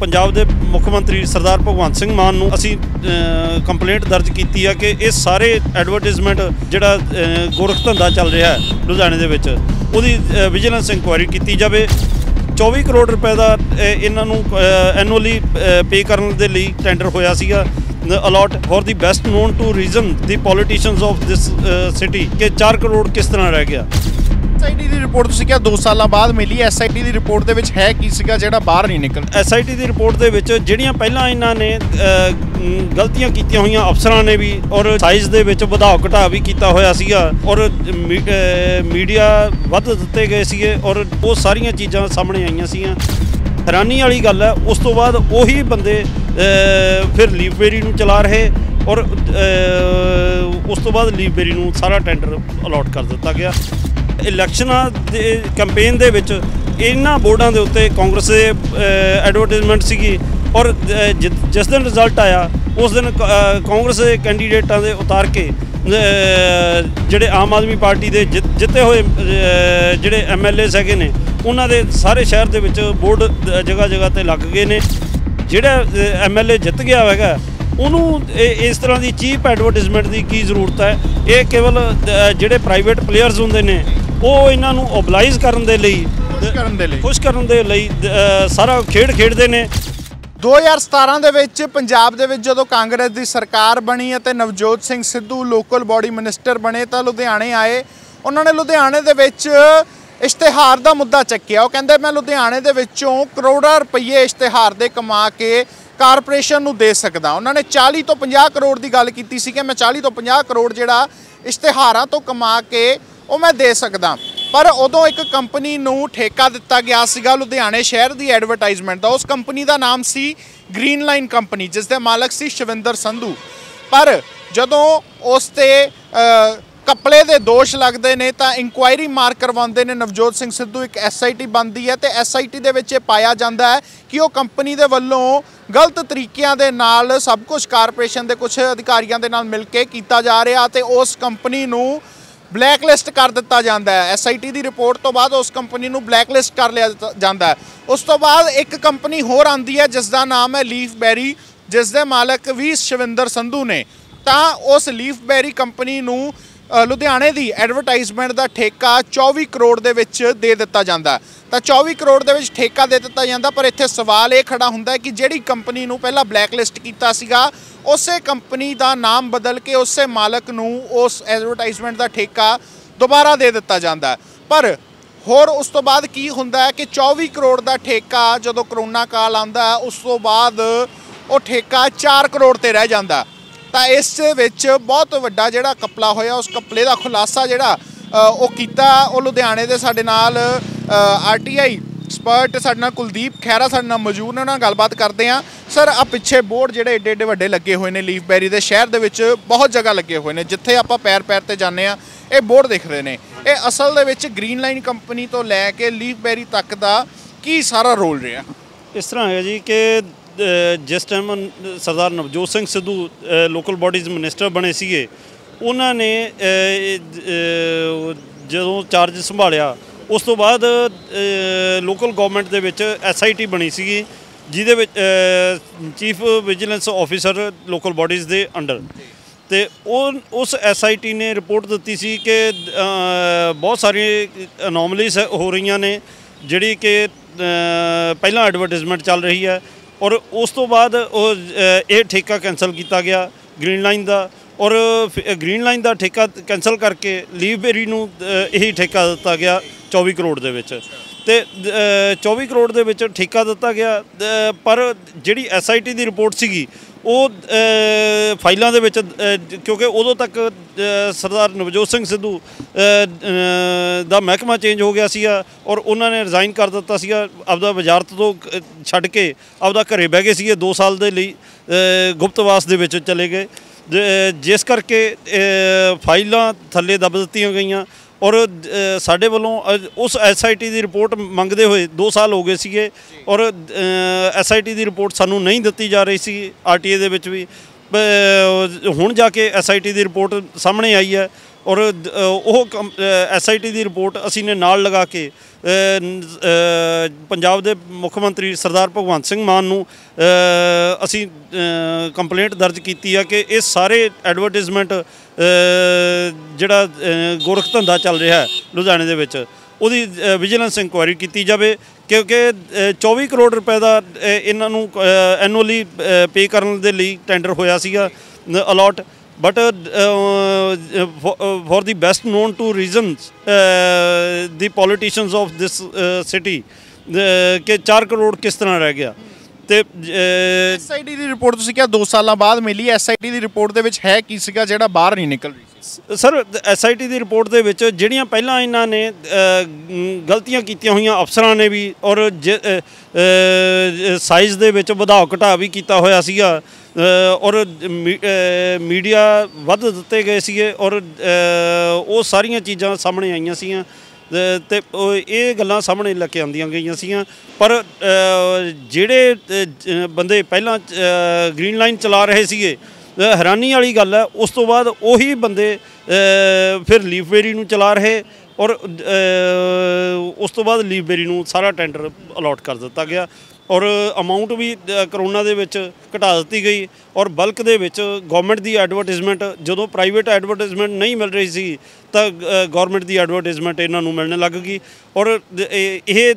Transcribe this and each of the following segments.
पंजाब के मुख्यमंत्री सरदार भगवंत सिंह मान नूं असीं कंप्लेंट दर्ज की है कि ये सारे एडवरटाइजमेंट जिहड़ा गोरख धंधा चल रहा है लुधियाने दे विच उहदी विजिलेंस इंक्वायरी की जाए। 24 करोड़ रुपए का इन्हां नूं एनुअली पे करने दे लई टेंडर होया सीगा allot for the best known to reason the politicians of this city के 4 करोड़ किस तरह रह गया। SIT ਦੀ ਰਿਪੋਰਟ ਤੁਸੀਂ ਕਿਹਾ 2 ਸਾਲਾਂ ਬਾਅਦ ਮਿਲੀ। SIT ਦੀ ਰਿਪੋਰਟ ਦੇ ਵਿੱਚ ਹੈ ਕੀ ਸੀਗਾ ਜਿਹੜਾ ਬਾਹਰ ਨਹੀਂ ਨਿਕਲ? SIT ਦੀ ਰਿਪੋਰਟ ਦੇ ਵਿੱਚ ਜਿਹੜੀਆਂ ਪਹਿਲਾਂ ਇਹਨਾਂ ਨੇ ਗਲਤੀਆਂ ਕੀਤੀਆਂ ਹੋਈਆਂ ਅਫਸਰਾਂ ਨੇ ਵੀ ਔਰ ਸਾਈਜ਼ ਦੇ ਵਿੱਚ ਵਧਾਓ ਘਟਾਅ ਵੀ ਕੀਤਾ ਹੋਇਆ ਸੀਗਾ ਔਰ ਮੀਡੀਆ ਵੱਧ ਦਿੱਤੇ ਗਏ ਸੀਗੇ ਔਰ ਉਹ ਸਾਰੀਆਂ ਚੀਜ਼ਾਂ ਸਾਹਮਣੇ ਆਈਆਂ ਸੀਗੀਆਂ। ਹੈਰਾਨੀ ਵਾਲੀ ਗੱਲ ਹੈ ਉਸ ਤੋਂ ਬਾਅਦ ਉਹੀ ਬੰਦੇ ਫਿਰ ਲੀਵਬੇਰੀ ਨੂੰ ਚਲਾ ਰਹੇ ਔਰ ਉਸ ਤੋਂ ਬਾਅਦ ਲੀਵਬੇਰੀ ਨੂੰ ਸਾਰਾ ਟੈਂਡਰ ਅਲਾਟ ਕਰ ਦਿੱਤਾ ਗਿਆ। ਇਲੈਕਸ਼ਨਾਂ ਦੇ ਕੰਪੇਨ ਦੇ ਵਿੱਚ ਇਹਨਾਂ ਬੋਰਡਾਂ ਦੇ ਉੱਤੇ ਕਾਂਗਰਸ ਦੇ ਐਡਵਰਟਾਈਜ਼ਮੈਂਟ ਸੀਗੀ ਔਰ ਜਿਸ ਦਿਨ ਰਿਜ਼ਲਟ ਆਇਆ ਉਸ ਦਿਨ ਕਾਂਗਰਸ ਦੇ ਕੈਂਡੀਡੇਟਾਂ ਦੇ ਉਤਾਰ ਕੇ ਜਿਹੜੇ ਆਮ ਆਦਮੀ ਪਾਰਟੀ ਦੇ ਜਿੱਤੇ ਹੋਏ ਜਿਹੜੇ MLAs ਹੈਗੇ ਨੇ ਉਹਨਾਂ ਦੇ ਸਾਰੇ ਸ਼ਹਿਰ ਦੇ ਵਿੱਚ ਬੋਰਡ ਜਗ੍ਹਾ ਜਗ੍ਹਾ 'ਤੇ ਲੱਗ ਗਏ ਨੇ। ਜਿਹੜਾ MLA ਜਿੱਤ ਗਿਆ ਹੈਗਾ ਉਹਨੂੰ ਇਸ ਤਰ੍ਹਾਂ ਦੀ ਚੀਪ ਐਡਵਰਟਾਈਜ਼ਮੈਂਟ ਦੀ ਕੀ ਜ਼ਰੂਰਤ ਹੈ। ਇਹ ਕੇਵਲ ਜਿਹੜੇ ਪ੍ਰਾਈਵੇਟ ਪਲੇਅਰਸ ਹੁੰਦੇ ਨੇ ਉਹ ਇਹਨਾਂ ਨੂੰ ਓਬਲਾਈਜ਼ ਕਰਨ ਦੇ ਲਈ ਖੁਸ਼ ਕਰਨ ਦੇ ਲਈ ਸਾਰਾ ਖੇਡ ਖੇਡਦੇ ਨੇ। 2017 ਦੇ ਵਿੱਚ ਪੰਜਾਬ ਦੇ ਵਿੱਚ ਜਦੋਂ ਕਾਂਗਰਸ ਦੀ ਸਰਕਾਰ ਬਣੀ ਅਤੇ Navjot Singh Sidhu local body minister ਬਣੇ ਤਾਂ ਲੁਧਿਆਣੇ ਆਏ। ਉਹਨਾਂ ਨੇ ਲੁਧਿਆਣੇ ਦੇ ਵਿੱਚ ਇਸ਼ਤਿਹਾਰ ਦਾ ਮੁੱਦਾ ਚੱਕਿਆ। ਉਹ ਕਹਿੰਦੇ ਮੈਂ ਲੁਧਿਆਣੇ ਦੇ ਵਿੱਚੋਂ ਕਰੋੜਾਂ ਰੁਪਏ ਇਸ਼ਤਿਹਾਰ ਦੇ ਕਮਾ ਕੇ ਕਾਰਪੋਰੇਸ਼ਨ ਨੂੰ ਦੇ ਸਕਦਾ। ਉਹਨਾਂ ਨੇ 40 ਤੋਂ 50 ਕਰੋੜ ਦੀ ਗੱਲ ਕੀਤੀ ਸੀ ਕਿ ਮੈਂ 40 ਤੋਂ 50 ਕਰੋੜ ਜਿਹੜਾ ਇਸ਼ਤਿਹਾਰਾਂ ਤੋਂ ਕਮਾ ਕੇ ਉਹ ਮੈਂ ਦੇ ਸਕਦਾ। ਪਰ ਉਦੋਂ ਇੱਕ ਕੰਪਨੀ ਨੂੰ ਠੇਕਾ ਦਿੱਤਾ ਗਿਆ ਸੀਗਾ ਲੁਧਿਆਣੇ ਸ਼ਹਿਰ ਦੀ ਐਡਵਰਟਾਈਜ਼ਮੈਂਟ ਦਾ। ਉਸ ਕੰਪਨੀ ਦਾ ਨਾਮ ਸੀ ਗ੍ਰੀਨ ਲਾਈਨ ਕੰਪਨੀ ਜਿਸ ਦੇ ਮਾਲਕ ਸੀ ਸ਼ਿਵਿੰਦਰ ਸੰਧੂ। ਪਰ ਜਦੋਂ ਉਸ 'ਤੇ ਕਪਲੇ ਦੇ ਦੋਸ਼ ਲੱਗਦੇ ਨੇ ਤਾਂ ਇਨਕੁਆਇਰੀ ਮਾਰ ਕਰਵਾਉਂਦੇ ਨੇ ਨਵਜੋਤ ਸਿੰਘ ਸਿੱਧੂ। ਇੱਕ SIT ਬਣਦੀ ਹੈ ਤੇ SIT ਦੇ ਵਿੱਚ ਇਹ ਪਾਇਆ ਜਾਂਦਾ ਹੈ ਕਿ ਉਹ ਕੰਪਨੀ ਦੇ ਵੱਲੋਂ ਗਲਤ ਤਰੀਕਿਆਂ ਦੇ ਨਾਲ ਸਭ ਕੁਝ ਕਾਰਪੋਰੇਸ਼ਨ ਦੇ ਕੁਝ ਅਧਿਕਾਰੀਆਂ ਦੇ ਨਾਲ ਮਿਲ ਕੇ ਕੀਤਾ ਜਾ ਰਿਹਾ ਤੇ ਉਸ ਕੰਪਨੀ ਨੂੰ ਬਲੈਕਲਿਸਟ ਕਰ ਦਿੱਤਾ ਜਾਂਦਾ ਹੈ। SIT ਦੀ ਰਿਪੋਰਟ ਤੋਂ ਬਾਅਦ ਉਸ ਕੰਪਨੀ ਨੂੰ ਬਲੈਕਲਿਸਟ ਕਰ ਲਿਆ ਜਾਂਦਾ ਹੈ। ਉਸ ਤੋਂ ਬਾਅਦ ਇੱਕ ਕੰਪਨੀ ਹੋਰ ਆਉਂਦੀ ਹੈ ਜਿਸ ਦਾ ਨਾਮ ਹੈ ਲੀਫਬੈਰੀ ਜਿਸ ਦੇ ਮਾਲਕ ਵੀ ਸ਼ਿਵਿੰਦਰ ਸੰਧੂ ਨੇ। ਤਾਂ ਉਸ ਲੀਫਬੈਰੀ ਕੰਪਨੀ ਨੂੰ ਲੁਧਿਆਣੇ ਦੀ ਐਡਵਰਟਾਈਜ਼ਮੈਂਟ ਦਾ ਠੇਕਾ 24 ਕਰੋੜ ਦੇ ਵਿੱਚ ਦੇ ਦਿੱਤਾ ਜਾਂਦਾ। ਤਾਂ 24 ਕਰੋੜ ਦੇ ਵਿੱਚ ਠੇਕਾ ਦੇ ਦਿੱਤਾ ਜਾਂਦਾ। ਪਰ ਇੱਥੇ ਸਵਾਲ ਇਹ ਖੜਾ ਹੁੰਦਾ ਕਿ ਜਿਹੜੀ ਕੰਪਨੀ ਨੂੰ ਪਹਿਲਾਂ ਬਲੈਕਲਿਸਟ ਕੀਤਾ ਸੀਗਾ ਉਸੇ ਕੰਪਨੀ ਦਾ ਨਾਮ ਬਦਲ ਕੇ ਉਸੇ ਮਾਲਕ ਨੂੰ ਉਸ ਐਡਵਰਟਾਈਜ਼ਮੈਂਟ ਦਾ ਠੇਕਾ ਦੁਬਾਰਾ ਦੇ ਦਿੱਤਾ ਜਾਂਦਾ। ਪਰ ਹੋਰ ਉਸ ਤੋਂ ਬਾਅਦ ਕੀ ਹੁੰਦਾ ਹੈ ਕਿ 24 ਕਰੋੜ ਦਾ ਠੇਕਾ ਜਦੋਂ ਕਰੋਨਾ ਕਾਲ ਆਉਂਦਾ ਉਸ ਤੋਂ ਬਾਅਦ ਉਹ ਠੇਕਾ 4 ਕਰੋੜ 'ਤੇ ਰਹਿ ਜਾਂਦਾ। ਤਾਂ ਇਸ ਵਿੱਚ ਬਹੁਤ ਵੱਡਾ ਜਿਹੜਾ ਕਪਲਾ ਹੋਇਆ ਉਸ ਕਪਲੇ ਦਾ ਖੁਲਾਸਾ ਜਿਹੜਾ ਉਹ ਕੀਤਾ ਉਹ ਲੁਧਿਆਣੇ ਦੇ ਸਾਡੇ ਨਾਲ RTI ਐਕਸਪਰਟ ਸਾਡੇ ਨਾਲ ਕੁਲਦੀਪ ਖਹਿਰਾ ਸਾਡੇ ਨਾਲ ਮੌਜੂਦ ਨੇ। ਉਹਨਾਂ ਨਾਲ ਗੱਲਬਾਤ ਕਰਦੇ ਹਾਂ। ਸਰ ਆ ਪਿੱਛੇ ਬੋਰਡ ਜਿਹੜੇ ਏਡੇ ਏਡੇ ਵੱਡੇ ਲੱਗੇ ਹੋਏ ਨੇ ਲੀਫਬੈਰੀ ਦੇ ਸ਼ਹਿਰ ਦੇ ਵਿੱਚ ਬਹੁਤ ਜਗ੍ਹਾ ਲੱਗੇ ਹੋਏ ਨੇ ਜਿੱਥੇ ਆਪਾਂ ਪੈਰ ਤੇ ਜਾਂਦੇ ਹਾਂ ਇਹ ਬੋਰਡ ਦਿਖ ਰਹੇ ਨੇ। ਇਹ ਅਸਲ ਦੇ ਵਿੱਚ ਗ੍ਰੀਨ ਲਾਈਨ ਕੰਪਨੀ ਤੋਂ ਲੈ ਕੇ ਲੀਫਬੈਰੀ ਤੱਕ ਦਾ ਕੀ ਸਾਰਾ ਰੋਲ ਰਿਹਾ? ਇਸ ਤਰ੍ਹਾਂ ਹੈ ਜੀ ਕਿ ਜਿਸ time Sardar Navjot Singh Sidhu local bodies minister ਬਣੇ ਸੀਗੇ ਉਹਨਾਂ ਨੇ ਜਦੋਂ ਚਾਰਜ ਸੰਭਾਲਿਆ ਉਸ ਤੋਂ ਬਾਅਦ ਲੋਕਲ ਗਵਰਨਮੈਂਟ ਦੇ ਵਿੱਚ SIT ਬਣੀ ਸੀਗੀ ਜਿਹਦੇ ਵਿੱਚ chief vigilance officer local bodies ਦੇ ਅੰਡਰ ਤੇ ਉਸ SIT ਨੇ ਰਿਪੋਰਟ ਦਿੱਤੀ ਸੀ ਕਿ ਬਹੁਤ ਸਾਰੀਆਂ ਅਨੋਮਲੀਜ਼ ਹੋ ਰਹੀਆਂ ਨੇ ਜਿਹੜੀ ਕਿ ਪਹਿਲਾਂ ਐਡਵਰਟਾਈਜ਼ਮੈਂਟ ਚੱਲ ਰਹੀ ਹੈ ਔਰ ਉਸ ਤੋਂ ਬਾਅਦ ਉਹ ਇਹ ਠੇਕਾ ਕੈਂਸਲ ਕੀਤਾ ਗਿਆ ਗ੍ਰੀਨ ਲਾਈਨ ਦਾ ਔਰ ਗ੍ਰੀਨ ਲਾਈਨ ਦਾ ਠੇਕਾ ਕੈਂਸਲ ਕਰਕੇ ਲੀਵਬੇਰੀ ਨੂੰ ਇਹੀ ਠੇਕਾ ਦਿੱਤਾ ਗਿਆ 24 ਕਰੋੜ ਦੇ ਵਿੱਚ। ਤੇ 24 ਕਰੋੜ ਦੇ ਵਿੱਚ ਠੇਕਾ ਦਿੱਤਾ ਗਿਆ ਪਰ ਜਿਹੜੀ SIT ਦੀ ਰਿਪੋਰਟ ਸੀਗੀ ਉਹ ਫਾਈਲਾਂ ਦੇ ਵਿੱਚ ਕਿਉਂਕਿ ਉਦੋਂ ਤੱਕ ਸਰਦਾਰ ਨਵਜੋਤ ਸਿੰਘ ਸਿੱਧੂ ਦਾ ਮਹਿਕਮਾ ਚੇਂਜ ਹੋ ਗਿਆ ਸੀਗਾ ਔਰ ਉਹਨਾਂ ਨੇ ਰਿਜ਼ਾਈਨ ਕਰ ਦਿੱਤਾ ਸੀਗਾ ਆਪਦਾ ਵਜ਼ਾਰਤ ਤੋਂ ਛੱਡ ਕੇ ਆਪਦਾ ਘਰੇ ਬਹਿ ਗਏ ਸੀਗੇ 2 ਸਾਲ ਦੇ ਲਈ ਗੁਪਤਵਾਸ ਦੇ ਵਿੱਚ ਚਲੇ ਗਏ ਜਿਸ ਕਰਕੇ ਫਾਈਲਾਂ ਥੱਲੇ ਦੱਬ ਦਿੱਤੀਆਂ ਗਈਆਂ ਔਰ ਸਾਡੇ ਵੱਲੋਂ ਉਸ SIT ਦੀ ਰਿਪੋਰਟ ਮੰਗਦੇ ਹੋਏ 2 ਸਾਲ ਹੋ ਗਏ ਸੀਗੇ ਔਰ SIT ਦੀ ਰਿਪੋਰਟ ਸਾਨੂੰ ਨਹੀਂ ਦਿੱਤੀ ਜਾ ਰਹੀ ਸੀ। RTA ਦੇ ਵਿੱਚ ਵੀ ਹੁਣ ਜਾ ਕੇ SIT ਦੀ ਰਿਪੋਰਟ ਸਾਹਮਣੇ ਆਈ ਹੈ ਔਰ ਉਹ SIT ਦੀ ਰਿਪੋਰਟ ਅਸੀਂ ਨੇ ਨਾਲ ਲਗਾ ਕੇ ਪੰਜਾਬ ਦੇ ਮੁੱਖ ਮੰਤਰੀ ਸਰਦਾਰ ਭਗਵੰਤ ਸਿੰਘ ਮਾਨ ਨੂੰ ਅਸੀਂ ਕੰਪਲੇਂਟ ਦਰਜ ਕੀਤੀ ਆ ਕਿ ਇਹ ਸਾਰੇ ਐਡਵਰਟਾਈਜ਼ਮੈਂਟ ਜਿਹੜਾ ਗੋਰਖ ਧੰਦਾ ਚੱਲ ਰਿਹਾ ਲੁਧਿਆਣੇ ਦੇ ਵਿੱਚ ਉਹਦੀ ਵਿਜੀਲੈਂਸ ਇਨਕੁਆਇਰੀ ਕੀਤੀ ਜਾਵੇ ਕਿਉਂਕਿ 24 ਕਰੋੜ ਰੁਪਏ ਦਾ ਇਹਨਾਂ ਨੂੰ ਐਨੂਅਲੀ ਪੇ ਕਰਨ ਦੇ ਲਈ ਟੈਂਡਰ ਹੋਇਆ ਸੀਗਾ allot but for the best known two reasons the politicians of this city ਕਿ 4 ਕਰੋੜ ਕਿਸ ਤਰ੍ਹਾਂ ਰਹਿ ਗਿਆ ਤੇ SIT ਦੀ ਰਿਪੋਰਟ ਤੁਸੀਂ ਕਿਹਾ 2 ਸਾਲਾਂ ਬਾਅਦ ਮਿਲੀ SIT ਦੀ ਰਿਪੋਰਟ ਦੇ ਵਿੱਚ ਹੈ ਕੀ ਸੀਗਾ ਜਿਹੜਾ ਬਾਹਰ ਨਹੀਂ ਨਿਕਲ ਰਹੀ ਸੀ ਸਰ SIT ਦੀ ਰਿਪੋਰਟ ਦੇ ਵਿੱਚ ਜਿਹੜੀਆਂ ਪਹਿਲਾਂ ਇਹਨਾਂ ਨੇ ਗਲਤੀਆਂ ਕੀਤੀਆਂ ਹੋਈਆਂ ਅਫਸਰਾਂ ਨੇ ਵੀ ਔਰ ਸਾਈਜ਼ ਦੇ ਵਿੱਚ ਵਧਾਓ ਘਟਾ ਵੀ ਕੀਤਾ ਹੋਇਆ ਸੀਗਾ ਔਰ ਮੀਡੀਆ ਵੱਧ ਦਿੱਤੇ ਗਏ ਸੀਗੇ ਔਰ ਉਹ ਸਾਰੀਆਂ ਚੀਜ਼ਾਂ ਸਾਹਮਣੇ ਆਈਆਂ ਸੀਗੀਆਂ ਤੇ ਇਹ ਗੱਲਾਂ ਸਾਹਮਣੇ ਲੈ ਕੇ ਆਉਂਦੀਆਂ ਗਈਆਂ ਸੀਗੀਆਂ ਪਰ ਜਿਹੜੇ ਬੰਦੇ ਪਹਿਲਾਂ ਗ੍ਰੀਨ ਲਾਈਨ ਚਲਾ ਰਹੇ ਸੀਗੇ ਹੈਰਾਨੀ ਵਾਲੀ ਗੱਲ ਹੈ ਉਸ ਤੋਂ ਬਾਅਦ ਉਹੀ ਬੰਦੇ ਫਿਰ ਲੀਫਬੇਰੀ ਨੂੰ ਚਲਾ ਰਹੇ ਔਰ ਉਸ ਤੋਂ ਬਾਅਦ ਲੀਫਬੇਰੀ ਨੂੰ ਸਾਰਾ ਟੈਂਡਰ ਅਲਾਟ ਕਰ ਦਿੱਤਾ ਗਿਆ ਔਰ ਅਮਾਊਂਟ ਵੀ ਕਰੋਨਾ ਦੇ ਵਿੱਚ ਘਟਾ ਦਿੱਤੀ ਗਈ ਔਰ ਬਲਕ ਦੇ ਵਿੱਚ ਗਵਰਨਮੈਂਟ ਦੀ ਐਡਵਰਟਾਈਜ਼ਮੈਂਟ ਜਦੋਂ ਪ੍ਰਾਈਵੇਟ ਐਡਵਰਟਾਈਜ਼ਮੈਂਟ ਨਹੀਂ ਮਿਲ ਰਹੀ ਸੀ ਤਾਂ ਗਵਰਨਮੈਂਟ ਦੀ ਐਡਵਰਟਾਈਜ਼ਮੈਂਟ ਇਹਨਾਂ ਨੂੰ ਮਿਲਣ ਲੱਗ ਗਈ ਔਰ ਇਹ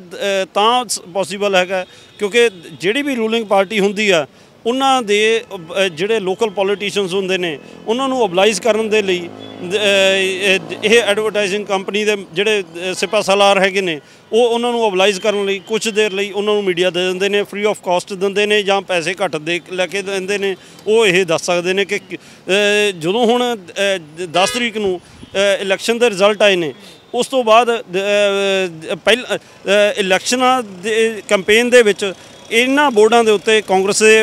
ਤਾਂ ਪੋਸੀਬਲ ਹੈਗਾ ਕਿਉਂਕਿ ਜਿਹੜੀ ਵੀ ਰੂਲਿੰਗ ਪਾਰਟੀ ਹੁੰਦੀ ਆ ਉਹਨਾਂ ਦੇ ਜਿਹੜੇ ਲੋਕਲ ਪੋਲੀਟੀਸ਼ੀਅਨਸ ਹੁੰਦੇ ਨੇ ਉਹਨਾਂ ਨੂੰ ਓਬਲਾਈਜ਼ ਕਰਨ ਦੇ ਲਈ ਇਹ ਐਡਵਰਟਾਈਜ਼ਿੰਗ ਕੰਪਨੀ ਦੇ ਜਿਹੜੇ ਸਿਪਾਹ ਸਾਲਾਰ ਹੈਗੇ ਨੇ ਉਹ ਉਹਨਾਂ ਨੂੰ ਓਬਲਾਈਜ਼ ਕਰਨ ਲਈ ਕੁਝ ਦੇਰ ਲਈ ਉਹਨਾਂ ਨੂੰ ਮੀਡੀਆ ਦੇ ਦਿੰਦੇ ਨੇ ਫ੍ਰੀ ਆਫ ਕਾਸਟ ਦਿੰਦੇ ਨੇ ਜਾਂ ਪੈਸੇ ਘੱਟ ਦੇ ਲੈ ਕੇ ਦਿੰਦੇ ਨੇ ਉਹ ਇਹ ਦੱਸ ਸਕਦੇ ਨੇ ਕਿ ਜਦੋਂ ਹੁਣ 10 ਤਰੀਕ ਨੂੰ ਇਲੈਕਸ਼ਨ ਦੇ ਰਿਜ਼ਲਟ ਆਏ ਨੇ ਉਸ ਤੋਂ ਬਾਅਦ ਪਹਿਲਾਂ ਇਲੈਕਸ਼ਨਾਂ ਦੇ ਕੰਪੇਨ ਦੇ ਵਿੱਚ ਇਹਨਾਂ ਬੋਰਡਾਂ ਦੇ ਉੱਤੇ ਕਾਂਗਰਸ ਦੇ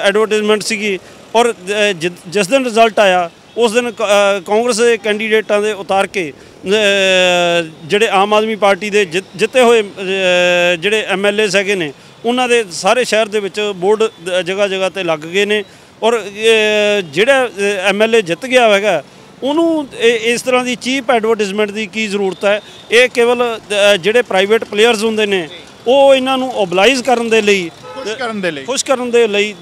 ਐਡਵਰਟਾਈਜ਼ਮੈਂਟ ਸੀਗੀ ਔਰ ਜਿਸ ਦਿਨ ਰਿਜ਼ਲਟ ਆਇਆ ਉਸ ਦਿਨ ਕਾਂਗਰਸ ਦੇ ਕੈਂਡੀਡੇਟਾਂ ਦੇ ਉਤਾਰ ਕੇ ਜਿਹੜੇ ਆਮ ਆਦਮੀ ਪਾਰਟੀ ਦੇ ਜਿੱਤੇ ਹੋਏ ਜਿਹੜੇ MLAs ਹੈਗੇ ਨੇ ਉਹਨਾਂ ਦੇ ਸਾਰੇ ਸ਼ਹਿਰ ਦੇ ਵਿੱਚ ਬੋਰਡ ਜਗ੍ਹਾ ਜਗ੍ਹਾ 'ਤੇ ਲੱਗ ਗਏ ਨੇ ਔਰ ਜਿਹੜਾ MLA ਜਿੱਤ ਗਿਆ ਹੈਗਾ ਉਹਨੂੰ ਇਸ ਤਰ੍ਹਾਂ ਦੀ ਚੀਪ ਐਡਵਰਟਾਈਜ਼ਮੈਂਟ ਦੀ ਕੀ ਜ਼ਰੂਰਤ ਹੈ ਇਹ ਕੇਵਲ ਜਿਹੜੇ ਪ੍ਰਾਈਵੇਟ ਪਲੇਅਰਸ ਹੁੰਦੇ ਨੇ ਉਹ ਇਹਨਾਂ ਨੂੰ ਓਬਲਾਈਜ਼ ਕਰਨ ਦੇ ਲਈ ਖੁਸ਼ ਕਰਨ ਦੇ ਲਈ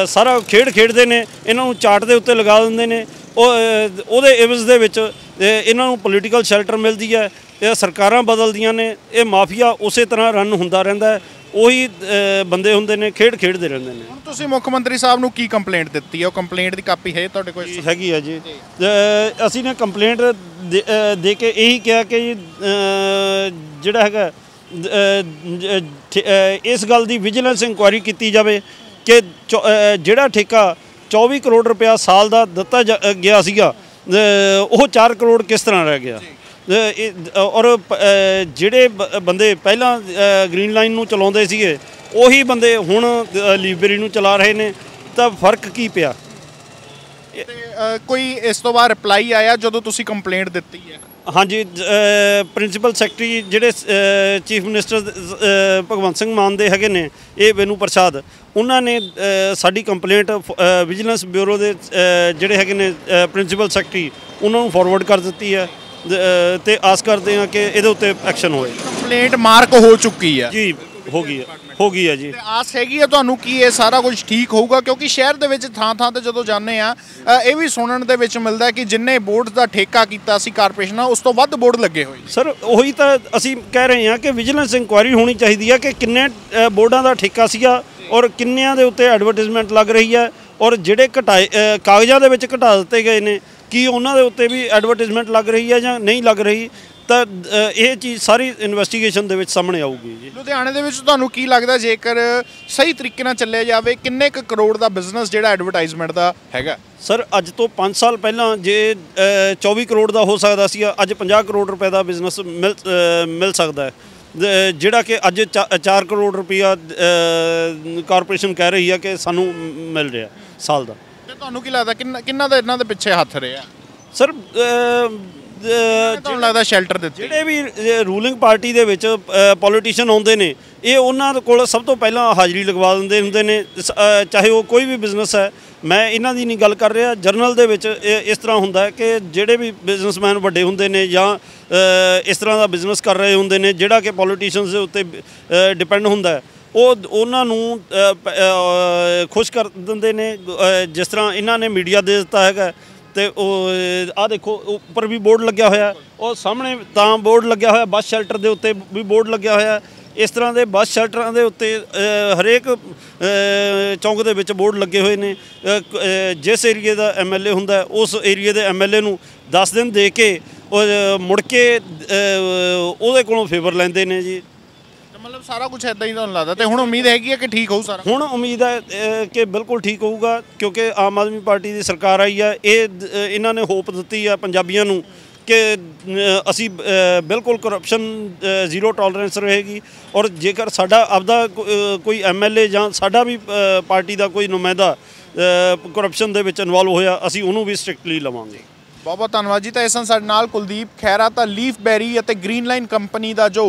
ਸਾਰਾ ਖੇਡਦੇ ਨੇ ਇਹਨਾਂ ਨੂੰ ਚਾਰਟ ਦੇ ਉੱਤੇ ਲਗਾ ਦਿੰਦੇ ਨੇ ਉਹਦੇ ਇਵਜ਼ ਦੇ ਵਿੱਚ ਇਹਨਾਂ ਨੂੰ ਪੋਲੀਟੀਕਲ ਸ਼ੈਲਟਰ ਮਿਲਦੀ ਹੈ ਇਹ ਸਰਕਾਰਾਂ ਬਦਲਦੀਆਂ ਨੇ ਇਹ ਮਾਫੀਆ ਉਸੇ ਤਰ੍ਹਾਂ ਰਨ ਹੁੰਦਾ ਰਹਿੰਦਾ ਹੈ ਉਹੀ ਬੰਦੇ ਹੁੰਦੇ ਨੇ ਖੇਡਦੇ ਰਹਿੰਦੇ ਨੇ ਹੁਣ ਤੁਸੀਂ ਮੁੱਖ ਮੰਤਰੀ ਸਾਹਿਬ ਨੂੰ ਕੀ ਕੰਪਲੇਂਟ ਦਿੱਤੀ ਹੈ ਉਹ ਕੰਪਲੇਂਟ ਦੀ ਕਾਪੀ ਹੈ ਤੁਹਾਡੇ ਕੋਲ ਹੈਗੀ ਆ ਜੀ ਅਸੀਂ ਨੇ ਕੰਪਲੇਂਟ ਦੇ ਕੇ ਇਹੀ ਕਿਹਾ ਕਿ ਜਿਹੜਾ ਹੈਗਾ ਇਸ ਗੱਲ ਦੀ ਵਿਜੀਲੈਂਸ ਇਨਕੁਆਇਰੀ ਕੀਤੀ ਜਾਵੇ ਕਿ ਜਿਹੜਾ ਠੇਕਾ 24 ਕਰੋੜ ਰੁਪਇਆ ਸਾਲ ਦਾ ਦਿੱਤਾ ਗਿਆ ਸੀਗਾ ਉਹ 4 ਕਰੋੜ ਕਿਸ ਤਰ੍ਹਾਂ ਰਹਿ ਗਿਆ ਔਰ ਜਿਹੜੇ ਬੰਦੇ ਪਹਿਲਾਂ ਗ੍ਰੀਨ ਲਾਈਨ ਨੂੰ ਚਲਾਉਂਦੇ ਸੀਗੇ ਉਹੀ ਬੰਦੇ ਹੁਣ ਲੀਵਬੇਰੀ ਨੂੰ ਚਲਾ ਰਹੇ ਨੇ ਤਾਂ ਫਰਕ ਕੀ ਪਿਆ ਕੋਈ ਇਸ ਤੋਂ ਬਾਅਦ ਰਿਪਲਾਈ ਆਇਆ ਜਦੋਂ ਤੁਸੀਂ ਕੰਪਲੇਂਟ ਦਿੱਤੀ ਹੈ ਹਾਂਜੀ ਪ੍ਰਿੰਸੀਪਲ ਸੈਕਟਰੀ ਜਿਹੜੇ ਚੀਫ ਮਿਨਿਸਟਰ ਭਗਵੰਤ ਸਿੰਘ ਮਾਨ ਦੇ ਹੈਗੇ ਨੇ ਇਹ ਵੇਨੂ ਪ੍ਰਸਾਦ ਉਹਨਾਂ ਨੇ ਸਾਡੀ ਕੰਪਲੇਂਟ ਵਿਜੀਲੈਂਸ ਬਿਊਰੋ ਦੇ ਜਿਹੜੇ ਹੈਗੇ ਨੇ ਪ੍ਰਿੰਸੀਪਲ ਸੈਕਟਰੀ ਉਹਨਾਂ ਨੂੰ ਫਾਰਵਰਡ ਕਰ ਦਿੱਤੀ ਹੈ ਤੇ ਆਸ ਕਰਦੇ ਹਾਂ ਕਿ ਇਹਦੇ ਉੱਤੇ ਐਕਸ਼ਨ ਹੋਏ ਕੰਪਲੇਂਟ ਮਾਰਕ ਹੋ ਚੁੱਕੀ ਹੈ ਜੀ ਹੋ ਗਈ ਹੈ ਜੀ ਆਸ ਹੈਗੀ ਹੈ ਤੁਹਾਨੂੰ ਕੀ ਇਹ ਸਾਰਾ ਕੁਝ ਠੀਕ ਹੋਊਗਾ ਕਿਉਂਕਿ ਸ਼ਹਿਰ ਦੇ ਵਿੱਚ ਥਾਂ ਤੇ ਜਦੋਂ ਜਾਂਦੇ ਆ ਇਹ ਵੀ ਸੁਣਨ ਦੇ ਵਿੱਚ ਮਿਲਦਾ ਕਿ ਜਿੰਨੇ ਬੋਰਡ ਦਾ ਠੇਕਾ ਕੀਤਾ ਸੀ ਕਾਰਪੋਰੇਸ਼ਨਾਂ ਉਸ ਤੋਂ ਵੱਧ ਬੋਰਡ ਲੱਗੇ ਹੋਏ ਸਰ ਉਹੀ ਤਾਂ ਅਸੀਂ ਕਹਿ ਰਹੇ ਹਾਂ ਕਿ ਵਿਜੀਲੈਂਸ ਇਨਕੁਆਇਰੀ ਹੋਣੀ ਚਾਹੀਦੀ ਹੈ ਕਿ ਕਿੰਨੇ ਬੋਰਡਾਂ ਦਾ ਠੇਕਾ ਸੀਗਾ ਔਰ ਕਿੰਨਿਆਂ ਦੇ ਉੱਤੇ ਐਡਵਰਟਾਈਜ਼ਮੈਂਟ ਲੱਗ ਰਹੀ ਹੈ ਔਰ ਜਿਹੜੇ ਘਟਾਏ ਕਾਗਜ਼ਾਂ ਦੇ ਵਿੱਚ ਘਟਾ ਦਿੱਤੇ ਗਏ ਨੇ ਕੀ ਉਹਨਾਂ ਦੇ ਉੱਤੇ ਵੀ ਐਡਵਰਟਾਈਜ਼ਮੈਂਟ ਲੱਗ ਰਹੀ ਹੈ ਜਾਂ ਨਹੀਂ ਲੱਗ ਰਹੀ ਤਾਂ ਇਹ ਚੀਜ਼ ਸਾਰੀ ਇਨਵੈਸਟੀਗੇਸ਼ਨ ਦੇ ਵਿੱਚ ਸਾਹਮਣੇ ਆਊਗੀ ਜੀ ਲੁਧਿਆਣੇ ਦੇ ਵਿੱਚ ਤੁਹਾਨੂੰ ਕੀ ਲੱਗਦਾ ਜੇਕਰ ਸਹੀ ਤਰੀਕੇ ਨਾਲ ਚੱਲਿਆ ਜਾਵੇ ਕਿੰਨੇ ਕੁ ਕਰੋੜ ਦਾ ਬਿਜ਼ਨਸ ਜਿਹੜਾ ਐਡਵਰਟਾਈਜ਼ਮੈਂਟ ਦਾ ਹੈਗਾ ਸਰ ਅੱਜ ਤੋਂ 5 ਸਾਲ ਪਹਿਲਾਂ ਜੇ 24 ਕਰੋੜ ਦਾ ਹੋ ਸਕਦਾ ਸੀ ਅੱਜ 50 ਕਰੋੜ ਰੁਪਏ ਦਾ ਬਿਜ਼ਨਸ ਮਿਲ ਸਕਦਾ ਹੈ ਜਿਹੜਾ ਕਿ ਅੱਜ 4 ਕਰੋੜ ਰੁਪਇਆ ਕਾਰਪੋਰੇਸ਼ਨ ਕਹਿ ਰਹੀ ਹੈ ਕਿ ਸਾਨੂੰ ਮਿਲ ਰਿਹਾ ਸਾਲ ਦਾ ਤੇ ਤੁਹਾਨੂੰ ਕੀ ਲੱਗਦਾ ਕਿੰਨਾ ਦਾ ਇਹਨਾਂ ਦੇ ਪਿੱਛੇ ਹੱਥ ਰਿਹਾ ਸਰ ਤੁਹਾਨੂੰ ਲੱਗਦਾ ਸ਼ੈਲਟਰ ਦਿੱਤੇ? ਜਿਹੜੇ ਵੀ ਰੂਲਿੰਗ ਪਾਰਟੀ ਦੇ ਵਿੱਚ ਪੋਲੀਟੀਸ਼ੀਅਨ ਆਉਂਦੇ ਨੇ, ਇਹ ਉਹਨਾਂ ਕੋਲ ਸਭ ਤੋਂ ਪਹਿਲਾਂ ਹਾਜ਼ਰੀ ਲਗਵਾ ਦਿੰਦੇ ਹੁੰਦੇ ਨੇ, ਚਾਹੇ ਉਹ ਕੋਈ ਵੀ ਬਿਜ਼ਨਸ ਹੈ। ਮੈਂ ਇਹਨਾਂ ਦੀ ਨਹੀਂ ਗੱਲ ਕਰ ਰਿਹਾ, ਜਰਨਲ ਦੇ ਵਿੱਚ ਇਸ ਤਰ੍ਹਾਂ ਹੁੰਦਾ ਕਿ ਜਿਹੜੇ ਵੀ ਬਿਜ਼ਨਸਮੈਨ ਵੱਡੇ ਹੁੰਦੇ ਨੇ ਜਾਂ ਇਸ ਤਰ੍ਹਾਂ ਦਾ ਬਿਜ਼ਨਸ ਕਰ ਰਹੇ ਹੁੰਦੇ ਨੇ ਜਿਹੜਾ ਕਿ ਪੋਲੀਟੀਸ਼ੀਅਨਸ ਦੇ ਉੱਤੇ ਡਿਪੈਂਡ ਹੁੰਦਾ, ਉਹ ਉਹਨਾਂ ਨੂੰ ਖੁਸ਼ ਕਰ ਦਿੰਦੇ ਨੇ। ਜਿਸ ਤਰ੍ਹਾਂ ਇਹਨਾਂ ਨੇ ਮੀਡੀਆ ਦੇ ਦਿੱਤਾ ਹੈਗਾ, ਤੇ ਉਹ ਆਹ ਦੇਖੋ ਉੱਪਰ ਵੀ ਬੋਰਡ ਲੱਗਿਆ ਹੋਇਆ, ਉਹ ਸਾਹਮਣੇ ਤਾਂ ਬੋਰਡ ਲੱਗਿਆ ਹੋਇਆ, ਬੱਸ ਸ਼ੈਲਟਰ ਦੇ ਉੱਤੇ ਵੀ ਬੋਰਡ ਲੱਗਿਆ ਹੋਇਆ। ਇਸ ਤਰ੍ਹਾਂ ਦੇ ਬੱਸ ਸ਼ੈਲਟਰਾਂ ਦੇ ਉੱਤੇ ਹਰੇਕ ਚੌਂਕ ਦੇ ਵਿੱਚ ਬੋਰਡ ਲੱਗੇ ਹੋਏ ਨੇ। ਜਿਸ ਏਰੀਏ ਦਾ ਐਮਐਲਏ ਹੁੰਦਾ ਉਸ ਏਰੀਏ ਦੇ ਐਮਐਲਏ ਨੂੰ 10 ਦਿਨ ਦੇ ਕੇ ਮੁੜ ਕੇ ਉਹਦੇ ਕੋਲੋਂ ਫੇਵਰ ਲੈਂਦੇ ਨੇ ਜੀ। ਮਤਲਬ ਸਾਰਾ ਕੁਝ ਇਦਾਂ ਹੀ ਤੁਹਾਨੂੰ ਲੱਗਦਾ, ਤੇ ਹੁਣ ਉਮੀਦ ਹੈਗੀ ਹੈ ਕਿ ਠੀਕ ਹੋਊ ਸਾਰਾ? ਹੁਣ ਉਮੀਦ ਹੈ ਕਿ ਬਿਲਕੁਲ ਠੀਕ ਹੋਊਗਾ, ਕਿਉਂਕਿ ਆਮ ਆਦਮੀ ਪਾਰਟੀ ਦੀ ਸਰਕਾਰ ਆਈ ਹੈ। ਇਹਨਾਂ ਨੇ ਹੋਪ ਦਿੱਤੀ ਆ ਪੰਜਾਬੀਆਂ ਨੂੰ ਕਿ ਅਸੀਂ ਬਿਲਕੁਲ ਕਰਪਸ਼ਨ ਜ਼ੀਰੋ ਟੋਲਰੈਂਸ ਰਹੇਗੀ, ਔਰ ਜੇਕਰ ਸਾਡਾ ਆਪਦਾ ਕੋਈ ਐਮਐਲਏ ਜਾਂ ਸਾਡਾ ਵੀ ਪਾਰਟੀ ਦਾ ਕੋਈ ਨੁਮਾਇੰਦਾ ਕਰਪਸ਼ਨ ਦੇ ਵਿੱਚ ਇਨਵੋਲਵ ਹੋਇਆ, ਅਸੀਂ ਉਹਨੂੰ ਵੀ ਸਟ੍ਰਿਕਟਲੀ ਲਵਾਂਗੇ। ਬਹੁਤ ਬਹੁਤ ਧੰਨਵਾਦ ਜੀ। ਤਾਂ ਇਸ ਨਾਲ ਸਾਡੇ ਨਾਲ ਕੁਲਦੀਪ ਖਹਿਰਾ। ਤਾਂ ਲੀਫ ਬੈਰੀ ਅਤੇ ਗ੍ਰੀਨ ਲਾਈਨ ਕੰਪਨੀ ਦਾ ਜੋ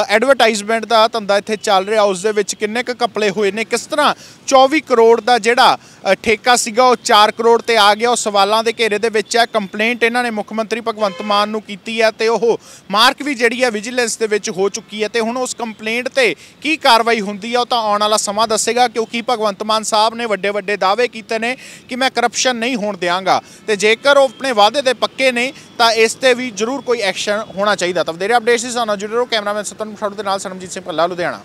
ਐਡਵਰਟਾਈਜ਼ਮੈਂਟ ਦਾ ਧੰਦਾ ਇੱਥੇ ਚੱਲ ਰਿਹਾ, ਉਸ ਦੇ ਵਿੱਚ ਕਿੰਨੇ ਕੁ ਘਪਲੇ ਹੋਏ ਨੇ, ਕਿਸ ਤਰ੍ਹਾਂ 24 ਕਰੋੜ ਦਾ ਜਿਹੜਾ ਠੇਕਾ ਸੀਗਾ ਉਹ 4 ਕਰੋੜ ਤੇ ਆ ਗਿਆ, ਉਹ ਸਵਾਲਾਂ ਦੇ ਘੇਰੇ ਦੇ ਵਿੱਚ ਹੈ। ਕੰਪਲੇਂਟ ਇਹਨਾਂ ਨੇ ਮੁੱਖ ਮੰਤਰੀ ਭਗਵੰਤ ਮਾਨ ਨੂੰ ਕੀਤੀ ਹੈ ਤੇ ਉਹ ਮਾਰਕ ਵੀ ਜਿਹੜੀ ਹੈ ਵਿਜੀਲੈਂਸ ਦੇ ਵਿੱਚ ਹੋ ਚੁੱਕੀ ਹੈ, ਤੇ ਹੁਣ ਉਸ ਕੰਪਲੇਂਟ ਤੇ ਕੀ ਕਾਰਵਾਈ ਹੁੰਦੀ ਹੈ ਉਹ ਤਾਂ ਆਉਣ ਵਾਲਾ ਸਮਾਂ ਦੱਸੇਗਾ, ਕਿਉਂਕਿ ਭਗਵੰਤ ਮਾਨ ਸਾਹਿਬ ਨੇ ਵੱਡੇ ਵੱਡੇ ਦਾਅਵੇ ਕੀਤੇ ਨੇ ਕਿ ਮੈਂ ਕਰਪਸ਼ਨ ਨਹੀਂ ਹੋਣ ਦਿਆਂਗਾ, ਤੇ ਜੇਕਰ ਉਹ ਆਪਣੇ ਵਾਅਦੇ ਦੇ ਪੱਕੇ ਨੇ ਤਾਂ ਇਸ ਤੇ ਵੀ ਜ਼ਰੂਰ ਕੋਈ ਐਕਸ਼ਨ ਹੋਣਾ ਚਾਹੀਦਾ। ਤਾਂ ਵਧੇਰੇ ਅਪਡੇਟਸ ਸੀ ਸਾਨੂੰ ਜੁੜੇ ਰਹੋ। ਕੈਮਰਾਮੈਨ ਸਤਨ ਦੇ ਨਾਲ ਸਰਮਜੀਤ ਸਿੰਘ ਭੱਲਾ, ਲੁਧਿਆਣਾ।